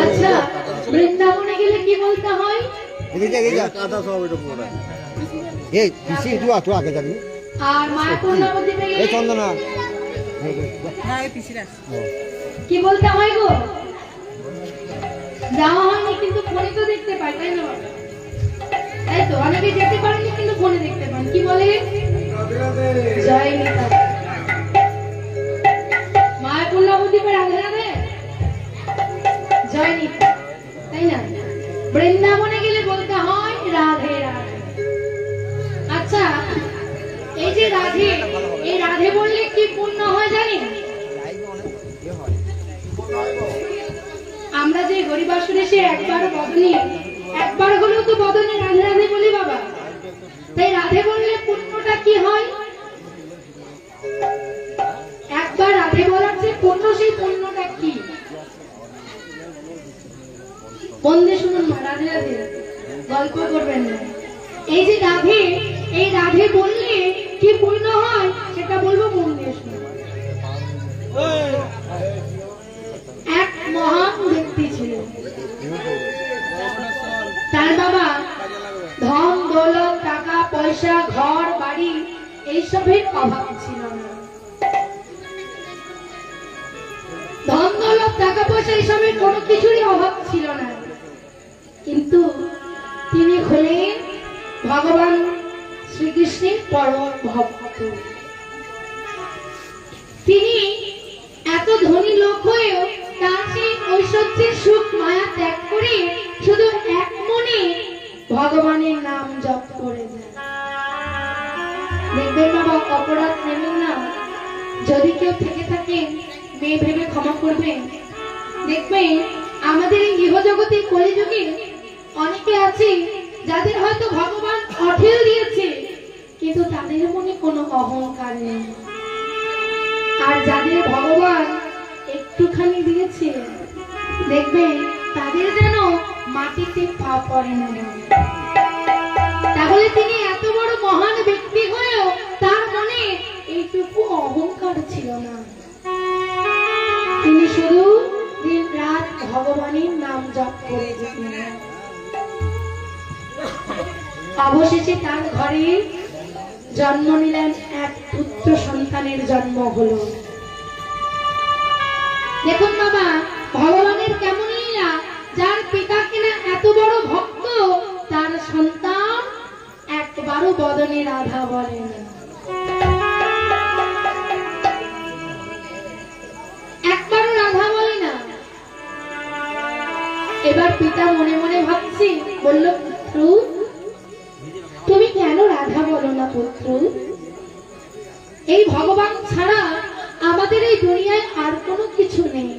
আচ্ছা, বৃন্দাবনে গেলে কি বলতে হয়? আর মায়াপুর নবদ্বীপে গেলে কি বলতে হয় গো? যাওয়া হয়নি কিন্তু ফোনে তো দেখতে পাই, তাই না? তাই তো, অনেকে যেতে পারেনি কিন্তু ফোনে দেখতে পান। কি বলে? জয় নিতাই। মায়াপুর নবদ্বীপে রাধে রাধে, জয় নিতাই, তাই না? বৃন্দাবনে গেলে বলতে হয় রাধে রাধে। আচ্ছা, এই যে রাধে, এই রাধে বললে কি পুণ্য হয় জানেন? আমরা যে হরিবাসরে এসে একবার হলেও তো বদনে রাধে রাধে বলি বাবা। তাই রাধে বললে পুণ্যটা কি হয়? একবার রাধে বলার যে পুণ্য, সেই পুণ্যটা কি? মন দিয়ে শুনুন মা, রাধে রাধে গল্প করবেন না। এই যে রাধে, এই রাধে বললে কি পুণ্য হয় সেটা বলবো, মন দিয়ে শুনুন। এক মহান ব্যক্তি ছিল, তার বাবা ধন দৌলত, টাকা পয়সা, ঘর বাড়ি এইসবের অভাব ছিল না। ধন দৌলত, টাকা পয়সা এইসবের কোনো কিছুরই অভাব ছিল না, কিন্তু তিনি হলেন ভগবান শ্রীকৃষ্ণের পরম ভক্ত। তিনি এত ধনী লোক হয়েও তার সেই ঐশ্বর্যের সুখ মায়া ত্যাগ করে শুধু এক মনে ভগবানের নাম জপ করে যায়। দেখবেন বাবা, অপরাধ নেবেন না। যদি কেউ থেকে থাকেন, মেয়ে ভেবে ক্ষমা করবেন। দেখবেন আমাদের এই গৃহজগতে কলিযুগে অনেকে আছে যাদের হয়তো ভগবান অঢেল দিয়েছে, কিন্তু তাদের মনে কোনো অহংকার নেই। আর যাদের ভগবান একটুখানি দিয়েছে, দেখবেন তাদের যেন মাটিতে পা পড়ে না। তাহলে তিনি এত বড় মহান ব্যক্তি হয়েও তার মনে এইটুকু অহংকার ছিল না। তিনি শুধু দিন রাত ভগবানের নাম জপ করে যেতেন। অবশেষে তার ঘরে জন্ম নিলেন এক পুত্র সন্তানের জন্ম হলো। দেখুন বাবা, ভগবানের কেমন লীলা, যার পিতা কিনা এত বড় ভক্ত, তার সন্তান একবারও বদনে রাধা বলে না। একবারও রাধা বলে না। এবার পিতা মনে মনে ভাবছে, বলল, পুত্র তুমি কেন রাধা বলো না পুত্র? এই ভগবান ছাড়া আমাদের এই দুনিয়ায় আর কোনো কিছু নেই।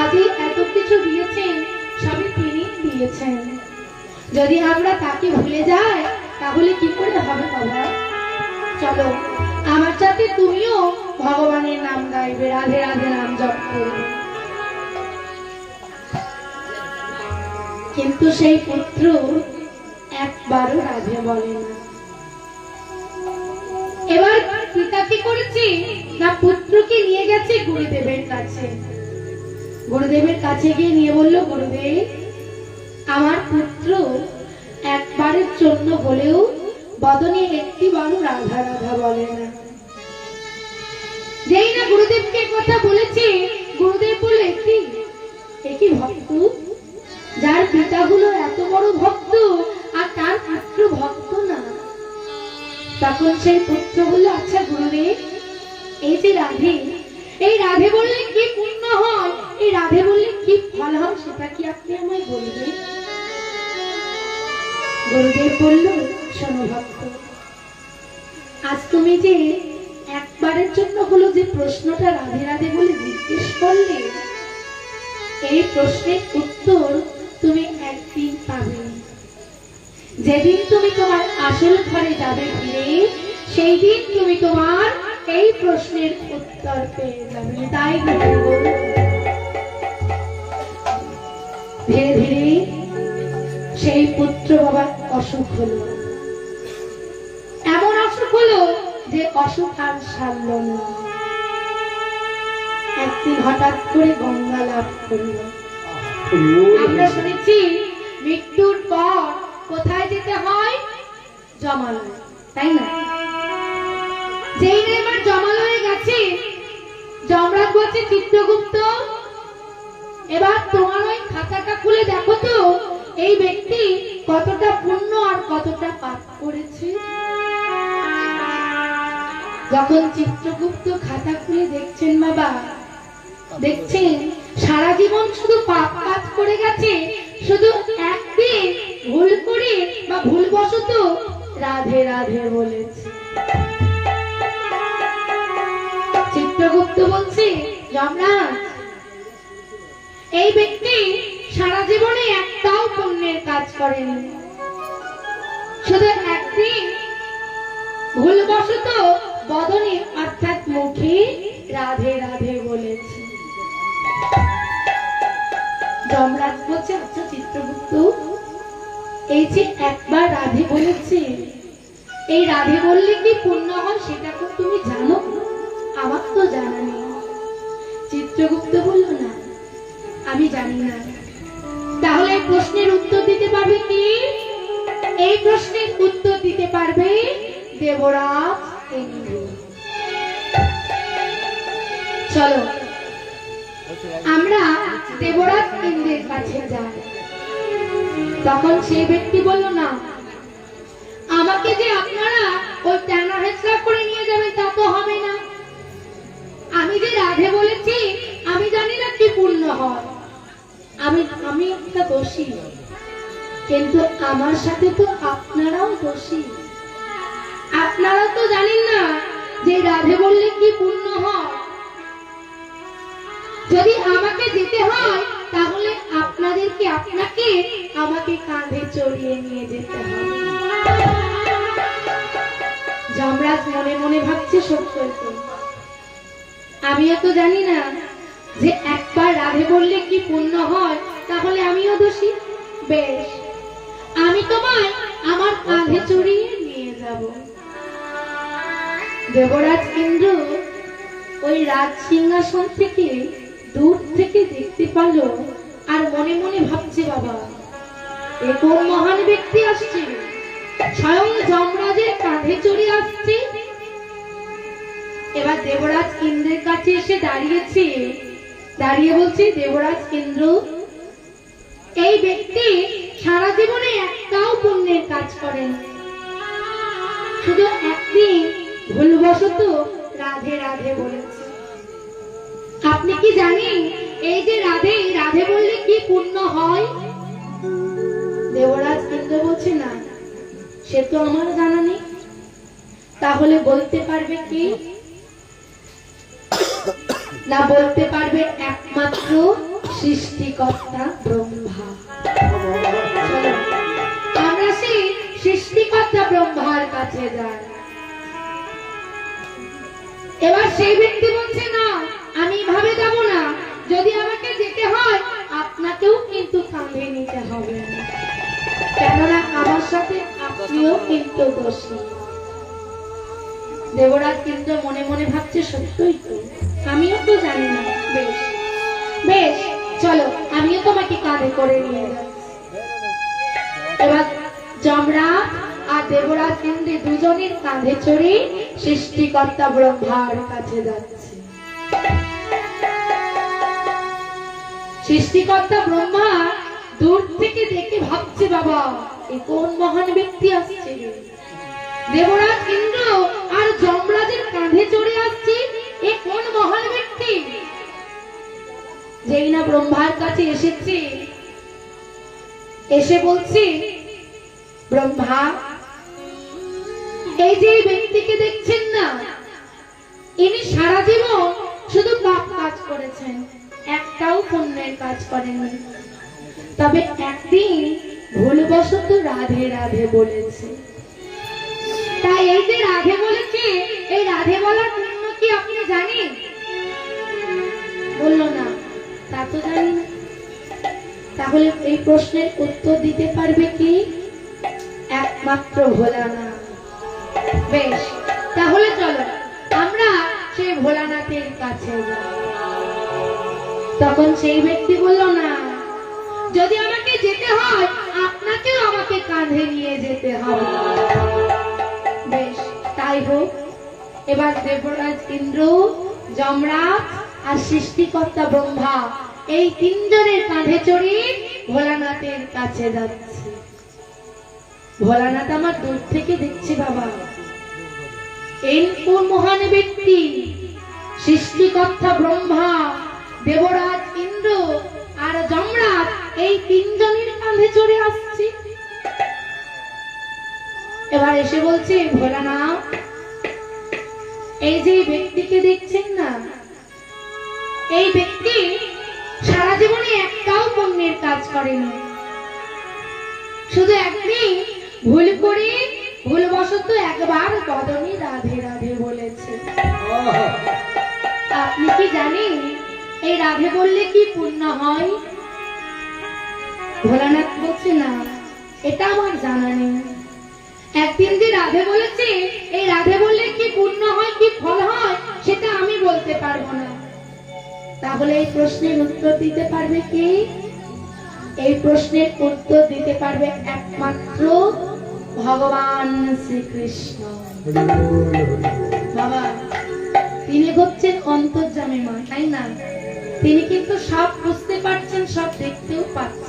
আদি এত কিছু দিয়েছেন, সবই তিনি দিয়েছেন। যদি আমরা তাকে ভুলে যাই তাহলে কি করে হবে বাবা? চলো আমার সাথে তুমিও ভগবানের নাম গাইবে, রাধে রাধে নাম জপ করবে। কিন্তু সেই পুত্র একবারও রাধে বলে না। এবার পিতা কি করেছে না, পুত্রকে নিয়ে গেছে গুরুদেবের কাছে। গুরুদেবের কাছে গিয়ে নিয়ে বলল, গুরুদেব, আমার পুত্র একবারের জন্য হলেও বদনে একটিবারও রাধা রাধা বলে না। যেই না গুরুদেবকে কথা বলেছে, গুরুদেব বলে, কি ভক্ত, যার পিতা হলো এত বড় ভক্ত আর তার পুত্র ভক্ত না। তখন সেই পুত্র বলল, আচ্ছা গুরুদেব, এই যে রাধে, এই রাধে বললে কি পুণ্য হয়, এই রাধে বললে কি ফল হয়, সেটা কি আপনি আমায় বলবেন? গুরুদেব বলল, শোনো ভক্ত, আজ তুমি যে একবারের জন্য হলো যে প্রশ্নটা রাধে রাধে বলে জিজ্ঞেস করলে, এই প্রশ্নের উত্তর তুমি একদিন পাবে। যেদিন তুমি তোমার আসল ঘরে যাবে ফিরে, সেই দিন তুমি তোমার এই প্রশ্নের উত্তর পেয়ে যাবে। তাই ধীরে ধীরে সেই পুত্র বাবার অসুখ হলো। এমন অসুখ হলো যে অসুখ আর সারল না। একদিন হঠাৎ করে গঙ্গা লাভ করল। আমরা শুনেছি মৃত্যুর পর কোথায় যেতে হয়? জমালয়, তাই না? যেই না এবার জমালয়ে গেছে, যমরাজ বলছে চিত্রগুপ্ত, এবার তোমার ওই খাতাটা খুলে দেখো তো এই ব্যক্তি কতটা পুণ্য আর কতটা পাপ করেছে। যখন চিত্রগুপ্ত খাতা খুলে দেখছেন বাবা, দেখছেন সারা জীবন শুধু পাপ কাজ করে গেছে, শুধু একদিন ভুল করে বা ভুলবশত রাধে রাধে বলেছে। চিত্রগুপ্ত বলছে, যমরাজ, এই ব্যক্তি সারা জীবনে একটাও পুণ্যের কাজ করেনি, শুধু একদিন ভুলবশত বদনে অর্থাৎ মুখে রাধে রাধে বলেছে। যমরাজ বলছে, আচ্ছা চিত্রগুপ্ত, এই যে একবার রাধে বলেছে, এই রাধে বললে কি পুণ্য হয় সেটা তো তুমি জানো? আমার তো জানা নেই। চিত্রগুপ্ত বলল, না আমি জানি না। তাহলে এই প্রশ্নের উত্তর দিতে পারবে কি? এই প্রশ্নের উত্তর দিতে পারবে দেবরাজ ইন্দ্র। চলো আমরা দেবরাজ ইন্দ্রের কাছে যাই। তখন সেই ব্যক্তি বলল, না, আমাকে যে আপনারা ওই টানা হেঁচড়া করে নিয়ে যাবেন তা তো হবে না। আমি যে রাধে বলেছি আমি জানি না কি পূর্ণ হয়। আমি একটা দোষী, কিন্তু আমার সাথে তো আপনারাও দোষী। আপনারা তো জানেন না যে রাধে বললে কি পূর্ণ হয়। যদি আমাকে যেতে হয় তাহলে আপনাকে আমাকে কাঁধে চড়িয়ে নিয়ে যেতে হবে। যমরাজ মনে মনে ভাবছে, সত্যই তো, আমিও তো জানি না যে একবার রাধে বললে কি পুণ্য হয়, তাহলে আমিও দোষী। বেশ, আমি তোমায় আমার কাঁধে চড়িয়ে নিয়ে যাব। দেবরাজ ইন্দ্র ওই রাজ সিংহাসন থেকে দূর থেকে দেখতে পেল, আর মনে মনে ভাবছে, বাবা, এ কোন মহান ব্যক্তি আসছে, স্বয়ং যমরাজের কাঁধে চড়ে আসছে। এবার দেবরাজ ইন্দ্রের কাছে এসে দাঁড়িয়েছে, দাঁড়িয়ে বলছে, দেবরাজ ইন্দ্র, এই ব্যক্তি সারা জীবনে একটাও পুণ্যের কাজ করেন, শুধু একদিন ভুলবশত রাধে রাধে বলেছে। আপনি কি জানেন এই যে রাধে রাধে বললে কি পুণ্য হয়? দেবরাজ ইন্দ্র বলছে, না, সে তো আমার জানা নেই। তাহলে বলতে পারবে কি? না, বলতে পারবে একমাত্র সৃষ্টিকর্তা ব্রহ্মা। আমরা সেই সৃষ্টিকর্তা ব্রহ্মার কাছে যাই। এবার সেই ব্যক্তি বলছে, না, আমি এভাবে যাব না। যদি আমাকে যেতে হয় আপনাকেও কিন্তু কাঁধে নিতে হবে, কেননা আমার সাথে আপনিও কিন্তু দোষী। দেবরাজ কিন্তু মনে মনে ভাবছে, সত্যই তো, আমিও তো জানি না। বেশ বেশ, চলো আমিও তোমাকে কাঁধে করে নিয়ে যাচ্ছি। এবার যমরাজ আর দেবরাজ ইন্দ্র দুজনের কাঁধে চড়ে সৃষ্টিকর্তা ব্রহ্মার কাছে যাচ্ছে। সৃষ্টিকর্তা ব্রহ্মা দূর থেকে দেখে ভাবছে, বাবা, এ কোন মহান ব্যক্তি আসছে। দেবরাজ ইন্দ্র আর যমরাজের কাঁধে চড়ে আসছে, এ কোন মহান ব্যক্তি। যেই না ব্রহ্মার কাছে এসেছে, এসে বলছে, ব্রহ্মা, এই যে ব্যক্তিকে দেখছেন না, ইনি সারা জীবন শুধু পাপ কাজ করেছেন, একটাও পুণ্যের কাজ করেননি। তবে একদিন ভুলবশত রাধে রাধে বলেছে। তাই এই যে রাধে বলেছে, এই রাধে বলার পুণ্য কি আপনি জানেন? বলল, না, তা তো জানি না। তাহলে এই প্রশ্নের উত্তর দিতে পারবে কি? একমাত্র ভোলানাথ। বেশ, তাহলে চলো আমরা সেই ভোলানাথের কাছে যাই। তখন সেই ব্যক্তি বলল, না, যদি আমাকে যেতে হয় আপনাকেও আমাকে কাঁধে নিয়ে যেতে হবে। বেশ, তাই হোক। এবার দেবরাজ ইন্দ্র, যমরাজ আর সৃষ্টিকর্তা ব্রহ্মা এই তিনজনের কাঁধে চড়ে ভোলানাথের কাছে যাচ্ছে। ভোলানাথ আমার দূর থেকে দেখছে, বাবা এই কোন মহান ব্যক্তি, সৃষ্টিকর্তা ব্রহ্মা, দেবরাজ ইন্দ্র আর যমরাজ এই তিনজনের কাঁধে চড়ে আসছে। এবার এসে বলছে, ভোলানাথ, এই যে ব্যক্তিকে দেখছেন না, এই ব্যক্তি সারা জীবনে একটাও পুণ্যের কাজ করেনি। শুধু একদিন ভুল করে ভুলবশত একবার বদনে রাধে রাধে বলেছে। আপনি কি জানেন এই রাধে বললে কি পুণ্য হয়? ভোলানাথ বলছে, না, এটা আমার জানা নেই। একদিন যে রাধে বলেছে, এই রাধে বললে কি পুণ্য হয়, কি ফল হয়, সেটা আমি বলতে পারবো না। তাহলে এই প্রশ্নের উত্তর দিতে পারবে কে? এই প্রশ্নের উত্তর দিতে পারবে একমাত্র ভগবান শ্রীকৃষ্ণ। বাবা, তিনি হচ্ছেন অন্তর্যামী মা, তাই না? তিনি কিন্তু সব বুঝতে পারছেন, সব দেখতেও পাচ্ছেন।